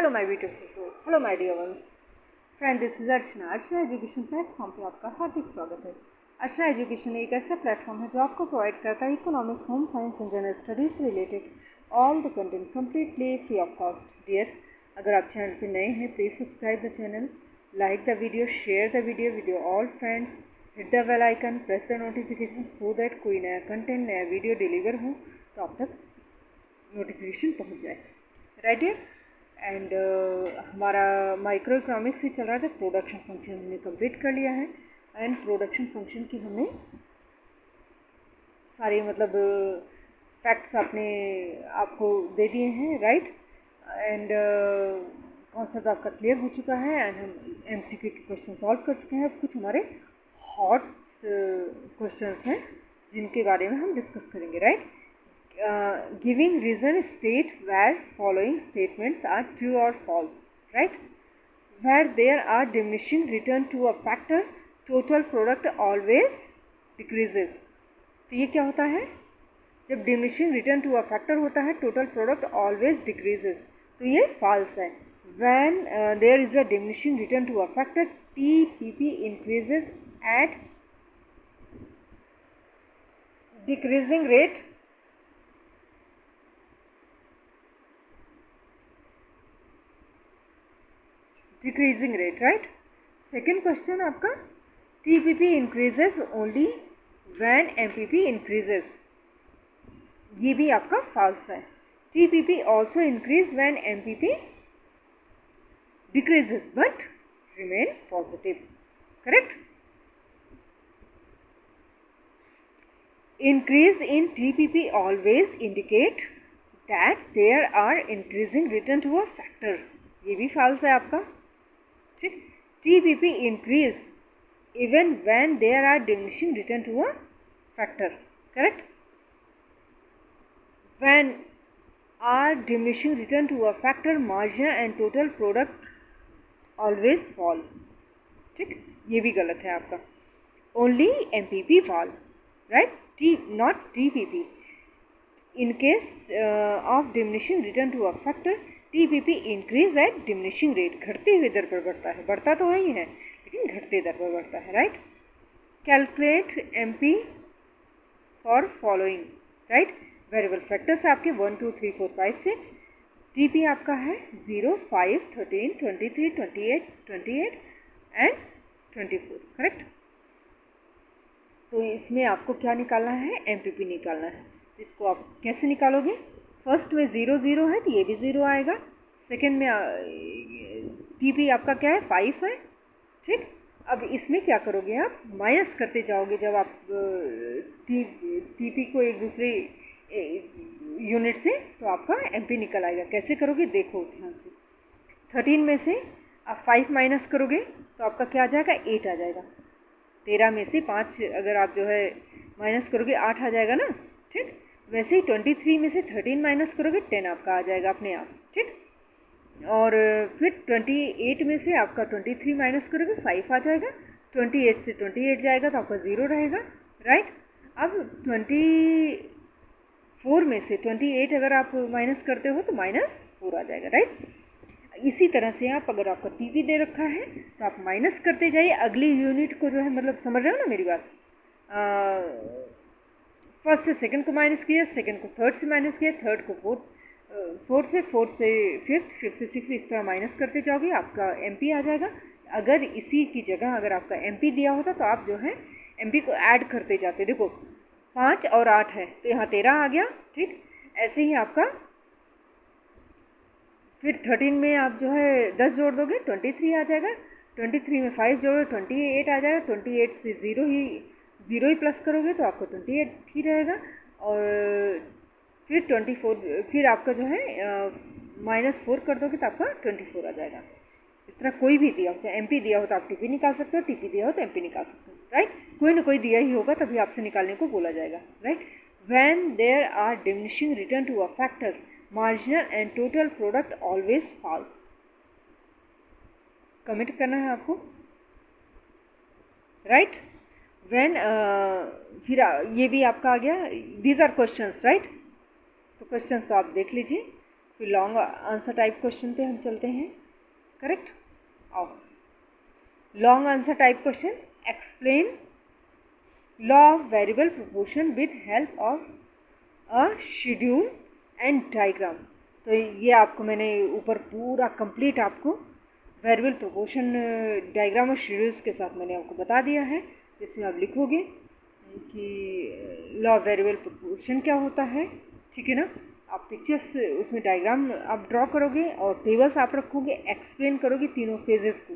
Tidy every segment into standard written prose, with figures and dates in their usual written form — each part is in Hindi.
Hello my beautiful soul, hello my dear ones friend, this is Archana. Archana education platform पे आपका हार्दिक स्वागत है। अर्चना एजुकेशन एक ऐसा प्लेटफॉर्म है जो आपको प्रोवाइड करता है economics, home science and general studies से related all the content completely free of cost. Dear, अगर आप चैनल पर नए हैं please subscribe the channel, like the video, share the video with your all friends, hit the bell icon, press the notification so that कोई नया कंटेंट, नया वीडियो डिलीवर हो तो आप तक नोटिफिकेशन पहुंच जाए। राइट डियर, एंड हमारा माइक्रो इकोनॉमिक्स ही चल रहा था। प्रोडक्शन फंक्शन हमने कंप्लीट कर लिया है एंड प्रोडक्शन फंक्शन की हमने सारे फैक्ट्स आपको दे दिए हैं। राइट, एंड कॉन्सेप्ट आपका क्लियर हो चुका है एंड हम एमसीक्यू के क्वेश्चन सॉल्व कर चुके हैं। अब कुछ हमारे हॉट क्वेश्चंस हैं जिनके बारे में हम डिस्कस करेंगे। Right, giving reason state where following statements are true or false. Right, where there are diminishing return to a factor, total product always decreases. तो ये क्या होता है? जब diminishing return to a factor होता है total product always decreases, तो ये false है। When there is a diminishing return to a factor, TPP increases at decreasing rate decreasing rate. Right, second question आपका TPP increases only when MPP increases, ये भी आपका false है। TPP also increase when MPP decreases but remain positive. Correct, increase in TPP always indicate that there are increasing return to a factor, ये भी false है आपका। ठीक, TPP increase even when there are diminishing return to a factor. Correct, when are diminishing return to a factor, marginal and total product always fall. ठीक, ये भी गलत है आपका। only MPP fall. Right, not TPP. in case of diminishing return to a factor, TPP increase at diminishing rate, घटते हुए दर पर बढ़ता है। बढ़ता तो है ही है लेकिन घटते दर पर बढ़ता है। Right, calculate MP for following. Right, variable factors आपके 1 2 3 4 5 6, TP आपका है 0 5 13 23 28 एंड 24। करेक्ट, तो इसमें आपको क्या निकालना है? MPP निकालना है। इसको आप कैसे निकालोगे? फर्स्ट में 0 0 है तो ये भी 0 आएगा। सेकेंड में TP आपका क्या है? 5 है। ठीक, अब इसमें क्या करोगे? आप माइनस करते जाओगे। जब आप TP को एक दूसरे यूनिट से, तो आपका MP निकल आएगा। कैसे करोगे देखो ध्यान से। 13 में से आप 5 माइनस करोगे तो आपका क्या आ जाएगा? 8 आ जाएगा। 13 में से 5 अगर आप जो है माइनस करोगे 8 आ जाएगा ना। ठीक, वैसे ही 23 में से 13 माइनस करोगे 10 आपका आ जाएगा अपने आप। ठीक, और फिर 28 में से आपका 23 माइनस करोगे 5 आ जाएगा। 28 से 28 जाएगा तो आपका 0 रहेगा। राइट, अब 24 में से 28 अगर आप माइनस करते हो तो -4 आ जाएगा। राइट, इसी तरह से आप अगर आपका TP दे रखा है तो आप माइनस करते जाइए अगली यूनिट को, जो है समझ रहे हो ना मेरी बात। फर्स्ट से सेकंड को माइनस किया, सेकंड को थर्ड से माइनस किया, थर्ड को फोर्थ से फिफ्थ से सिक्स, इस तरह माइनस करते जाओगे आपका MP आ जाएगा। अगर इसी की जगह अगर आपका MP दिया होता तो आप जो है MP को ऐड करते जाते। देखो 5 और 8 है तो यहाँ 13 आ गया। ठीक, ऐसे ही आपका फिर 13 में आप जो है 10 जोड़ दोगे 23 आ जाएगा। 23 में 5 जोड़ोगे 28 आ जाएगा। 28 से 0 ही प्लस करोगे तो आपको 28 ही रहेगा। और फिर 24, फिर आपका जो है -4 कर दोगे तो आपका 24 आ जाएगा। इस तरह कोई भी दिया हो, चाहे MP दिया हो तो आप TP निकाल सकते हो, TP दिया हो तो MP निकाल सकते हो। राइट, कोई ना कोई दिया ही होगा तभी आपसे निकालने को बोला जाएगा। Right, when there are diminishing return to a factor, marginal and total product always falls. Comment करना है आपको। राइट, when फिर ये भी आपका आ गया। These are questions. राइट, तो क्वेश्चंस तो आप देख लीजिए। फिर लॉन्ग आंसर टाइप क्वेश्चन पे हम चलते हैं। करेक्ट। आओ, long answer type question, explain law of variable proportion with help of a schedule and diagram. तो ये आपको मैंने ऊपर पूरा कंप्लीट आपको वेरिएबल प्रोपोर्शन डायग्राम और शेड्यूल्स के साथ मैंने आपको बता दिया है। जिसमें आप लिखोगे कि लॉ ऑफ वेरिएबल प्रोपोर्शन क्या होता है, ठीक है ना। आप पिक्चर्स उसमें डायग्राम आप ड्रॉ करोगे और टेबल्स आप रखोगे, एक्सप्लेन करोगे तीनों फेजेस को,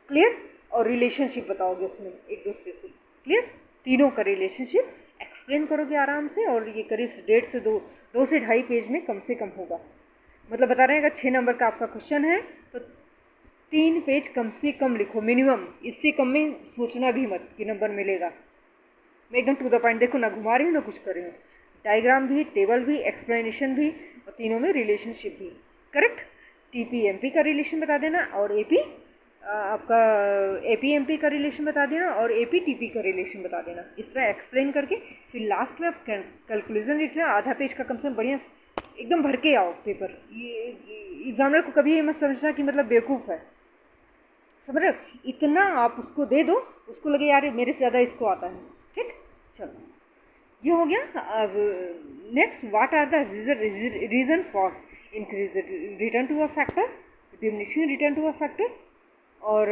क्लियर। और रिलेशनशिप बताओगे उसमें एक दूसरे से, क्लियर। तीनों का रिलेशनशिप एक्सप्लेन करोगे आराम से। और ये करीब 1.5 से 2 से 2.5 पेज में कम से कम होगा। मतलब बता रहे हैं अगर 6 नंबर का आपका क्वेश्चन है तो 3 पेज कम से कम लिखो मिनिमम। इससे कम में सोचना भी मत कि नंबर मिलेगा। मैं एकदम टू द पॉइंट, देखो ना घुमा रही हूँ ना कुछ कर रही हूँ, डायग्राम भी, टेबल भी, एक्सप्लेनेशन भी और तीनों में रिलेशनशिप भी। करेक्ट। टीपी एमपी का रिलेशन बता देना और एपी आपका एपी एमपी का रिलेशन बता देना और एपी टीपी का रिलेशन बता देना। इस तरह एक्सप्लेन करके फिर लास्ट में आप कैलकुलेशन लिखना। आधा पेज का कम से कम बढ़िया एकदम भर के आओ पेपर। ये एग्जामिनर को कभी ये मत समझना कि मतलब बेवकूफ़ है, समझ रहे हो। इतना आप उसको दे दो, उसको लगे यार मेरे से ज़्यादा इसको आता है। ठीक, चलो ये हो गया। अब next, what are the reason for increase return to a factor, diminishing return to a factor और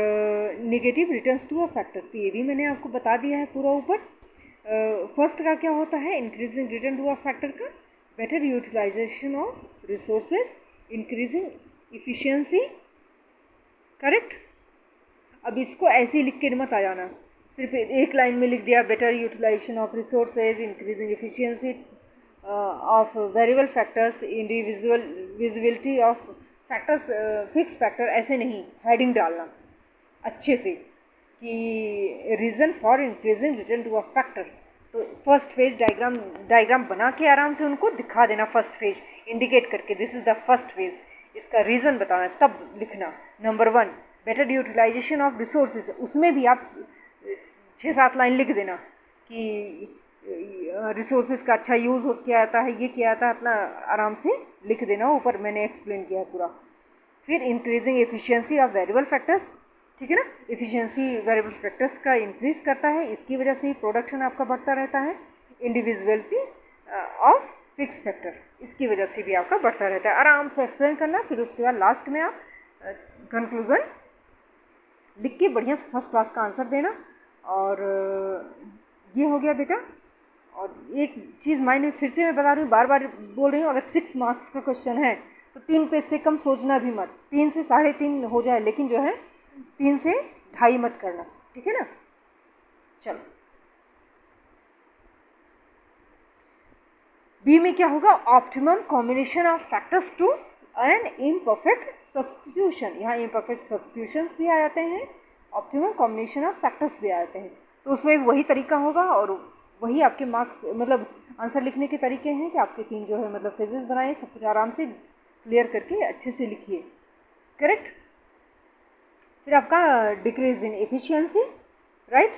negative returns to a factor. तो ये भी मैंने आपको बता दिया है पूरा ऊपर। फर्स्ट का क्या होता है increasing return to a factor का, better utilization of resources, increasing efficiency. Correct. अब इसको ऐसे ही लिख के मत आ जाना, सिर्फ एक लाइन में लिख दिया better utilization of resources, increasing efficiency of variable factors, individual visibility of factors, fix factor. ऐसे नहीं, हेडिंग डालना अच्छे से कि reason for increasing return to a factor. तो फर्स्ट फेज डायग्राम बना के आराम से उनको दिखा देना, फर्स्ट फेज इंडिकेट करके this is the first phase, इसका रीज़न बताना, तब लिखना। Number 1 better utilization of resources, उसमें भी आप 6-7 लाइन लिख देना कि रिसोर्सेज का अच्छा यूज़ हो क्या आता है, ये क्या आता है, अपना आराम से लिख देना। ऊपर मैंने एक्सप्लेन किया है पूरा। फिर increasing efficiency of variable factors, ठीक है ना। एफिशिएंसी वेरिएबल फैक्टर्स का इंक्रीज करता है, इसकी वजह से ही प्रोडक्शन आपका बढ़ता रहता है। इंडिविजुअलिटी ऑफ फिक्स फैक्टर, इसकी वजह से भी आपका बढ़ता रहता है। आराम से एक्सप्लेन करना, फिर उसके बाद लास्ट में आप कंक्लूज़न लिख के बढ़िया से फर्स्ट क्लास का आंसर देना। और ये हो गया बेटा। और एक चीज़ माइंड में फिर से मैं बता रही हूँ, बार बार बोल रही हूँ, अगर 6 मार्क्स का क्वेश्चन है तो 3 पेज से कम सोचना भी मत। 3 से 3.5 हो जाए, लेकिन जो है 3 से 2.5 मत करना, ठीक है ना। चलो बी में क्या होगा, optimum combination of factors to an imperfect substitution. यहाँ इम्परफेक्ट सब्सटीट्यूशंस भी आ जाते हैं, ऑप्टिमम कॉम्बिनेशन ऑफ फैक्टर्स भी आ जाते हैं। तो उसमें वही तरीका होगा और वही आपके मार्क्स मतलब आंसर लिखने के तरीके हैं कि आपके 3 जो है मतलब फेजेस बनाए, सब कुछ आराम से क्लियर करके अच्छे से लिखिए। करेक्ट। फिर आपका decrease in efficiency, right,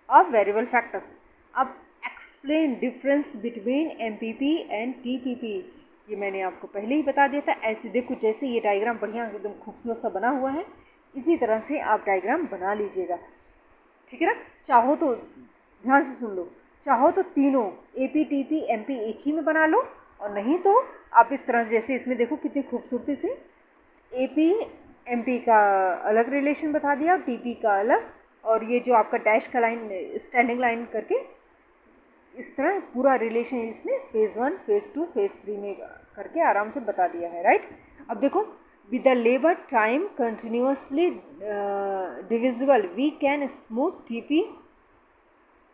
of variable factors. अब explain difference between MPP and TPP, ये मैंने आपको पहले ही बता दिया था। ऐसे देखो, जैसे ये डायग्राम बढ़िया एकदम खूबसूरत सा बना हुआ है, इसी तरह से आप डायग्राम बना लीजिएगा, ठीक है ना। चाहो तो ध्यान से सुन लो, चाहो तो तीनों एपी टीपी एमपी एक ही में बना लो, और नहीं तो आप इस तरह जैसे इसमें देखो कितनी खूबसूरती से एपी एमपी का अलग रिलेशन बता दिया और टीपी का अलग, और ये जो आपका डैश का लाइन स्टैंडिंग लाइन करके इस तरह पूरा रिलेशन इसने फेज़ 1 फेज़ 2 फेज़ 3 में करके आराम से बता दिया है, राइट। अब देखो, with the labor time continuously divisible, we can smooth TP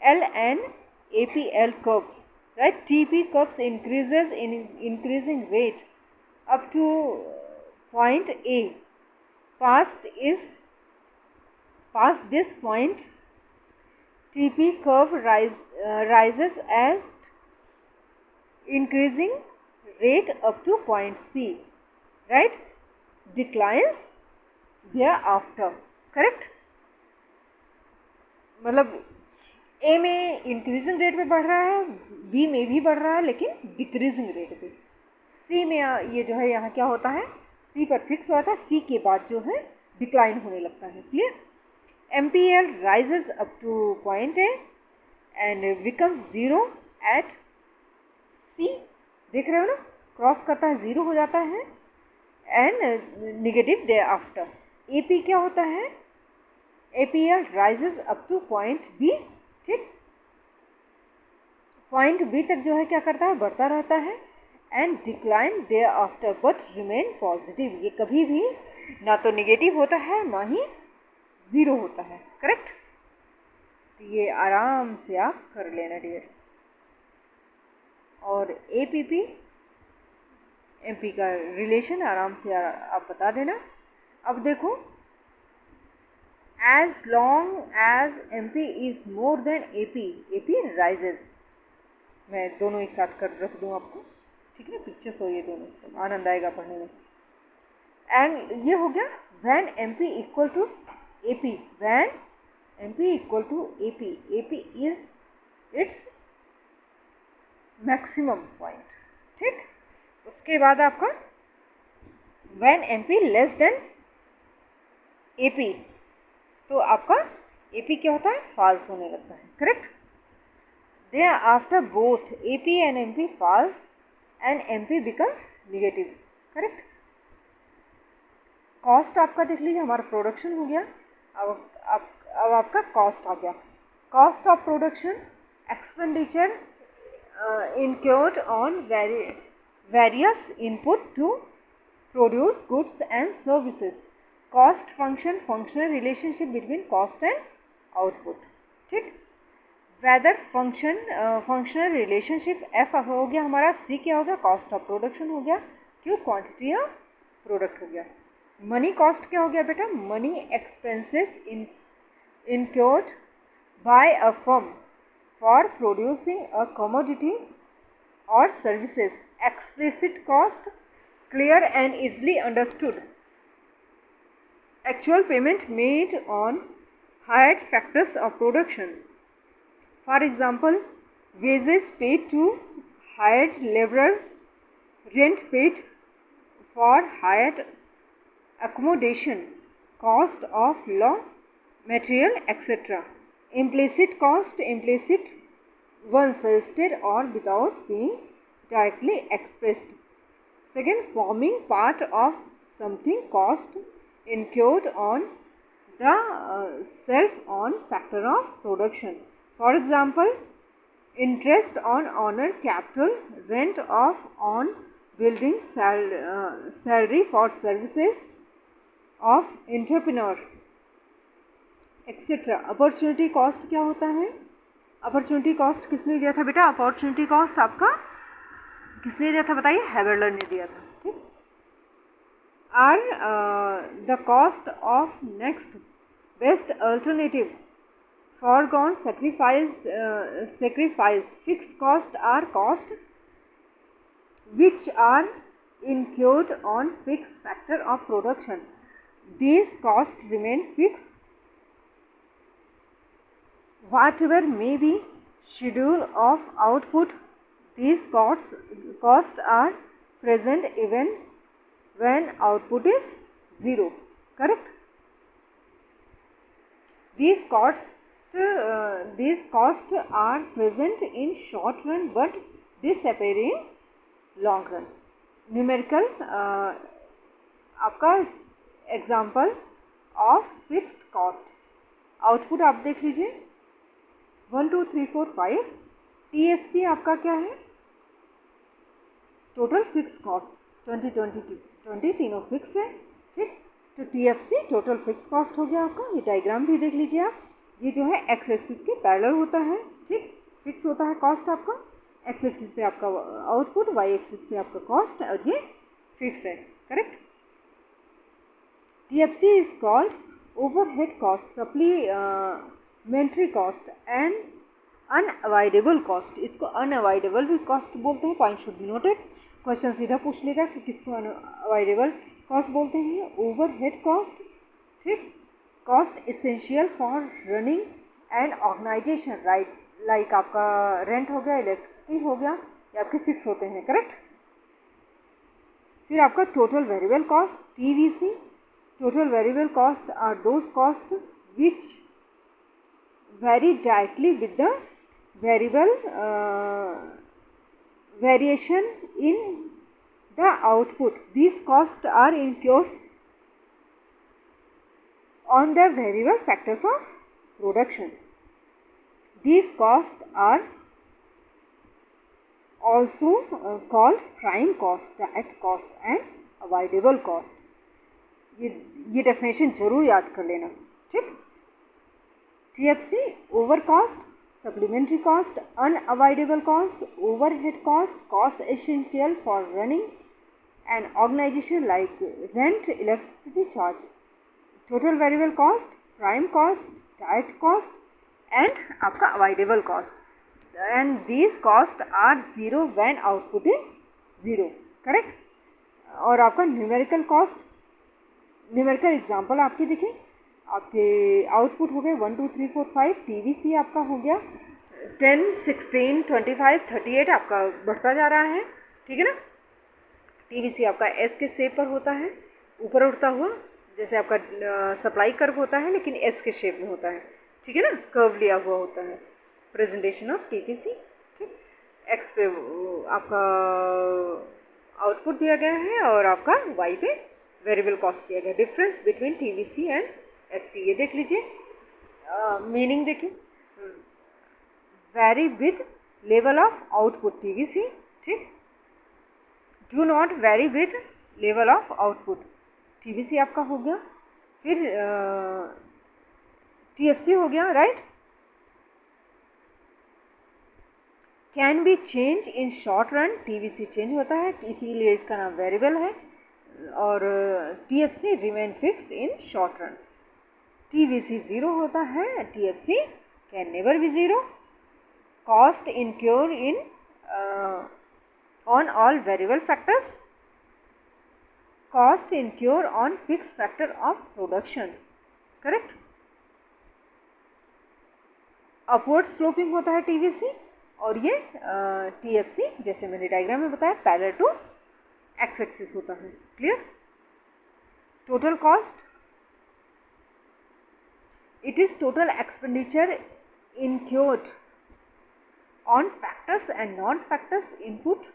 L and APL curves, right. TP curves increases in increasing rate up to point A. Past this point, TP curve rises at increasing rate up to point C, right. Declines thereafter, correct। मतलब A में इंक्रीजिंग रेट पे बढ़ रहा है, B में भी बढ़ रहा है लेकिन डिक्रीजिंग रेट पे। सी में ये जो है यहाँ क्या होता है, सी पर फिक्स होता है, सी के बाद जो है डिक्लाइन होने लगता है। Clear? MPL rises up to point A and becomes 0 at C। देख रहे हो ना, क्रॉस करता है, 0 हो जाता है and negative day after. AP क्या होता है, APL rises up to point B। ठीक, पॉइंट B तक जो है क्या करता है, बढ़ता रहता है and decline day after but remain positive. ये कभी भी ना तो नेगेटिव होता है ना ही 0 होता है। करेक्ट? तो ये आराम से आप कर लेना डियर। और APP MP का रिलेशन आराम से आप बता देना। अब देखो, as long as MP is more than AP rises. मैं दोनों एक साथ कर रख दूँ आपको, ठीक है? पिक्चर्स हो ये दोनों, तो आनंद आएगा पढ़ने में। एंड ये हो गया when MP equal to AP, when MP equal to AP is its maximum point. ठीक, उसके बाद आपका when MP less than AP, तो आपका AP क्या होता है, फॉल्स होने लगता है। Correct? They after both AP and MP falls and MP becomes negative. Correct? Cost आपका देख लीजिए, हमारा प्रोडक्शन हो गया, अब आपका कॉस्ट आ गया। Cost of production, expenditure incurred on various input to produce goods and services। cost function, functional relationship between cost and output। ठीक, whether function functional relationship F हो गया हमारा, C क्या हो गया, cost of production हो गया, Q quantity of product हो गया। मनी कॉस्ट क्या हो गया बेटा, money expenses incurred by a firm for producing a commodity or services। explicit cost, clear and easily understood, actual payment made on hired factors of production। for example, wages paid to hired laborer, rent paid for hired accommodation, cost of raw material, etc। implicit cost, implicit one suggested or without being directly expressed। second, forming part of something, cost incurred on the self on factor of production। for example, interest on owner capital, rent of on building, salary for services of entrepreneur, etcetera. Opportunity cost क्या होता है, अपॉर्चुनिटी कॉस्ट किसने दिया था बेटा, अपॉर्चुनिटी कॉस्ट आपका किसने दिया था बताइए, हैवर्लर ने दिया था। ठीक, are the cost of next best alternative, foregone, sacrificed। fixed cost are cost which are incurred on fixed factor of production। these costs remain fixed whatever may be schedule of output। these costs are present even when output is 0। correct? these costs are present in short run but disappear in long run। numerical आपका example of fixed cost, output आप देख लीजिए 1 2 3 4 5। TFC आपका क्या है, टोटल फिक्स कॉस्ट 20 20 20 तीनों फिक्स है। ठीक, तो TFC टोटल फिक्स कॉस्ट हो गया आपका। ये डायग्राम भी देख लीजिए आप, ये जो है एक्स एक्सिस के पैरेलल होता है। ठीक, फिक्स होता है कॉस्ट आपका, एक्स एक्सिस पे आपका आउटपुट, वाई एक्सिस पे आपका कॉस्ट, और ये फिक्स है। Correct? TFC is called overhead cost, supplementary cost and unavoidable cost। इसको unavoidable भी cost बोलते हैं, point should be noted. Question सीधा पूछ लेगा कि किसको unavoidable cost बोलते हैं, overhead cost। ठीक, cost essential for running an organization, right, like आपका रेंट हो गया, इलेक्ट्रिसिटी हो गया, ये आपके फिक्स होते हैं। करेक्ट? फिर आपका total variable cost TVC. Total variable cost are those cost which vary directly with the variable variation in the output. These costs are incurred on the variable factors of production. These costs are also called prime cost, direct cost and avoidable cost. ये डेफिनेशन जरूर याद कर लेना. ठीक. TFC over cost, supplementary cost, unavoidable cost, overhead cost, cost essential for running an organization like rent, electricity charge. Total variable cost, prime cost, direct cost and आपका avoidable cost. And these cost are zero when output is zero. Correct. और आपका न्यूमेरिकल कॉस्ट, न्यूमेरिकल एग्जांपल आपके देखें. आपके आउटपुट हो गए 1 2 3 4 5. TVC आपका हो गया 10 16 25 38 आपका बढ़ता जा रहा है. ठीक है ना. TVC आपका S के शेप पर होता है, ऊपर उठता हुआ, जैसे आपका सप्लाई कर्व होता है लेकिन S के शेप में होता है. ठीक है ना. कर्व लिया हुआ होता है. Presentation of TVC. ठीक. X पे आपका आउटपुट दिया गया है और आपका Y पे वेरिएबल कॉस्ट दिया गया. Difference between TVC and FC ये देख लीजिए. मीनिंग देखिए. Vary with level of output TVC. ठीक. Do not vary with level of output TVC आपका हो गया. फिर TFC हो गया. Right. Can be change in short run. TVC change होता है इसीलिए इसका नाम वेरिएबल है. और TFC remain fixed in short run. TVC zero होता है. TFC can never be zero. Cost इनक्योर in on all variable factors. Cost incur on fix factor of production. Correct. Upward sloping होता है TVC और ये TFC जैसे मैंने डायग्राम में बताया पैरेलल टू एक्स एक्सिस होता है. Clear. Total cost, it is total expenditure incurred on factors and non-factors input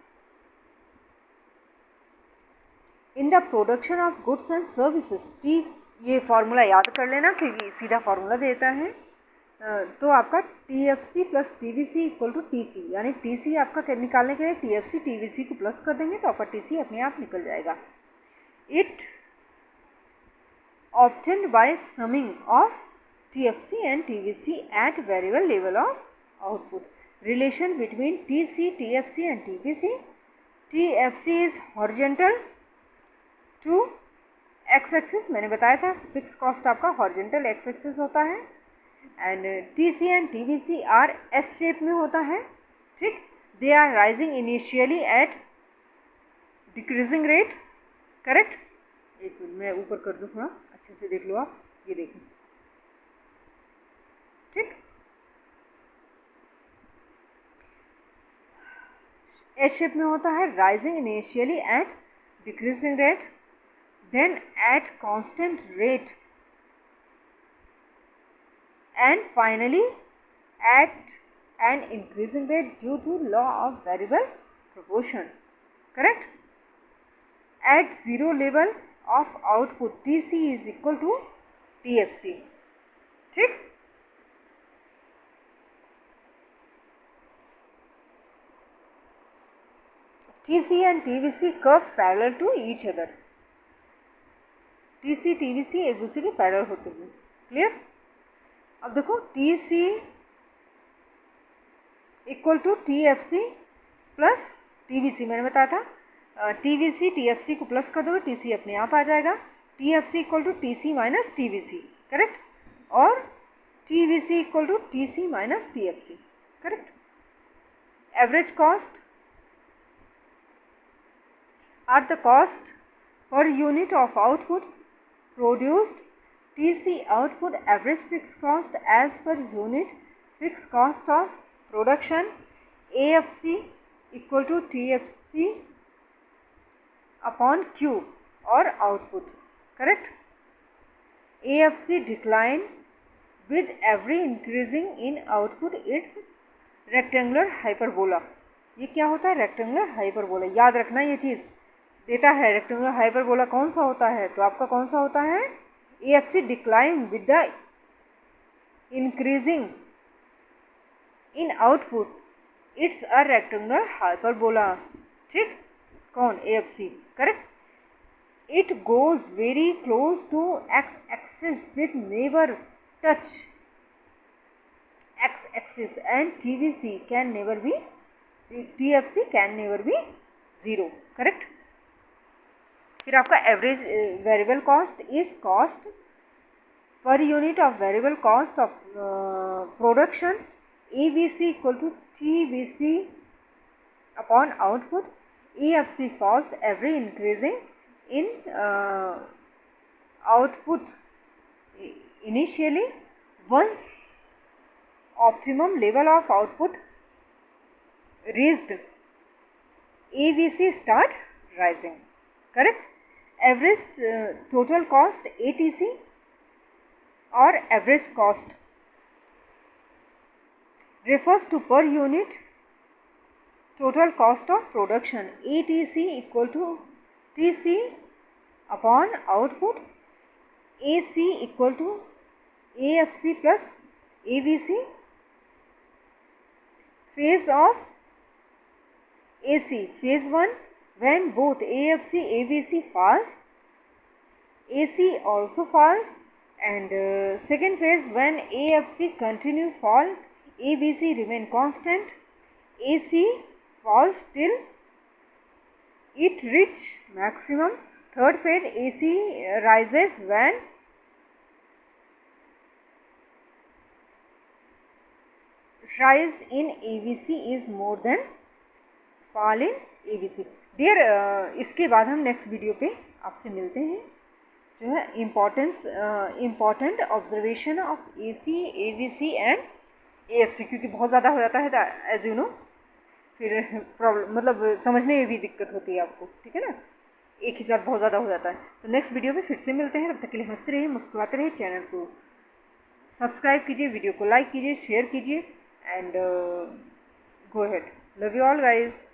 in the production of goods and services. T ये फार्मूला याद कर लेना क्योंकि सीधा फार्मूला देता है. तो आपका TFC plus TVC equal to TC, यानी TC आपका निकालने के लिए TFC TVC को प्लस कर देंगे तो आपका TC अपने आप निकल जाएगा. It obtained by summing of TFC and TVC at variable level of output. Relation between TC, TFC and TVC. TFC is horizontal to x axis. मैंने बताया था फिक्स कॉस्ट आपका horizontal x axis होता है. And TC and TVC are S shape में होता है. ठीक. They are rising initially at decreasing rate. Correct. एक मिनट मैं ऊपर कर दूँ, थोड़ा अच्छे से देख लो आप. ये देखें. ठीक. एस शेप में होता है. Rising initially at decreasing rate, then at constant rate and finally at an increasing rate due to law of variable proportion. Correct. At zero level of output TC is equal to TFC. ठीक. TC and TVC curve parallel to each other. TC TVC एक दूसरे के पैरेलल होते हैं. क्लियर. अब देखो TC equal to TFC plus TVC. मैंने बताया था TVC TFC को प्लस कर दोगे TC अपने आप आ जाएगा. TFC equal to TC minus TVC. Correct. और TVC equal to TC minus TFC. Correct. Average cost are the cost per unit of output produced. TC output average fixed cost as per unit fixed cost of production. AFC equal to TFC upon Q or output. Correct? AFC decline with every increasing in output its rectangular hyperbola. ये क्या होता है? Rectangular hyperbola. याद रखना ये चीज़ देता है. रेक्टेंगुलर हाइपरबोला कौन सा होता है? तो आपका कौन सा होता है? AFC decline with the increasing in output it's a rectangular hyperbola. ठीक, कौन? AFC. Correct. It goes very close to x-axis with never touch x-axis and TFC can never be 0. Correct. फिर आपका average variable cost is cost per unit of variable cost of production AVC equal to TVC upon output. AFC falls every increasing in output initially. Once optimum level of output reached, AVC start rising. Correct. Average total cost ATC or average cost refers to per unit total cost of production. ATC equal to TC upon output. AC equal to AFC plus AVC. Phase of AC. Phase 1 when both AFC AVC falls, AC also falls, and second phase when AFC continue fall, AVC remain constant, AC falls till it reach maximum. Third phase AC rises when rise in AVC is more than fall in AVC. Dear इसके बाद हम नेक्स्ट वीडियो पे आपसे मिलते हैं. जो है important observation of AC, AVC and AFC, क्योंकि बहुत ज़्यादा हो जाता है एज यू नो, फिर प्रॉब्लम मतलब समझने में भी दिक्कत होती है आपको. ठीक है ना, एक ही साथ बहुत ज़्यादा हो जाता है. तो नेक्स्ट वीडियो में फिर से मिलते हैं. तब तक के लिए हंसते रहिए, मुस्कुराते रहिए. चैनल को सब्सक्राइब कीजिए, वीडियो को लाइक कीजिए, शेयर कीजिए and go ahead. Love you all guys.